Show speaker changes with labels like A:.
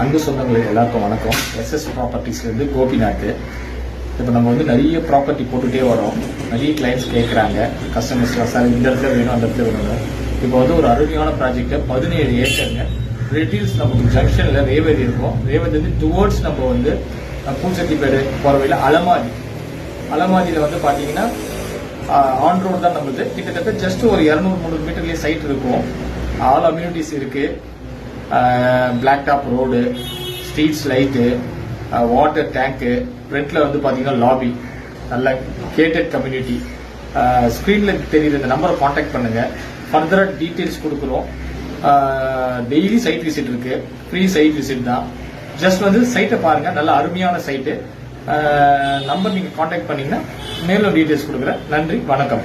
A: அன்பு சொந்தங்களுக்கு எல்லாருக்கும் வணக்கம். எஸ்எஸ் ப்ராப்பர்ட்டிஸ்லேருந்து கோபிநாத். இப்போ நம்ம வந்து நிறைய ப்ராப்பர்ட்டி போட்டுகிட்டே வரோம். நிறைய கிளைண்ட்ஸ் கேட்குறாங்க, கஸ்டமர்ஸ்லாம் சார் இந்த இடத்துல வேணும் அந்த இடத்துல வேணும். இப்போ வந்து ஒரு அருமையான ப்ராஜெக்ட் 17 ஏக்கருங்க. ரெட்டில்ஸ் நமக்கு ஜங்ஷனில் ரேவதி இருக்கும். ரேவதி வந்து டுவோர்ட்ஸ் நம்ம வந்து பூச்சத்திப்பேடு போகிற வழியில் அலமாதியில் வந்து பார்த்தீங்கன்னா ஆன் ரோடு தான் நம்மளுக்கு. கிட்டத்தட்ட ஜஸ்ட் ஒரு 200-300 மீட்டர்லேயே சைட் இருக்கும். ஆல் அம்யூனிட்டிஸ் இருக்கு. Black top road, streets light, water tank, ஃப்ரண்ட்ல வந்து பார்த்தீங்கன்னா லாபி, நல்ல கேட்டட் கம்யூனிட்டி. ஸ்க்ரீனில் தெரியுற இந்த நம்பரை காண்டாக்ட் பண்ணுங்க. ஃபர்தராக டீட்டெயில்ஸ் கொடுக்குறோம். டெய்லி சைட் விசிட் இருக்கு, ஃப்ரீ சைட் விசிட் தான். ஜஸ்ட் வந்து சைட்டை பாருங்க, நல்ல அருமையான சைட்டு. நம்பர் நீங்கள் காண்டாக்ட் பண்ணீங்கன்னா மேலும் டீட்டெயில்ஸ் கொடுக்குறேன். நன்றி, வணக்கம்.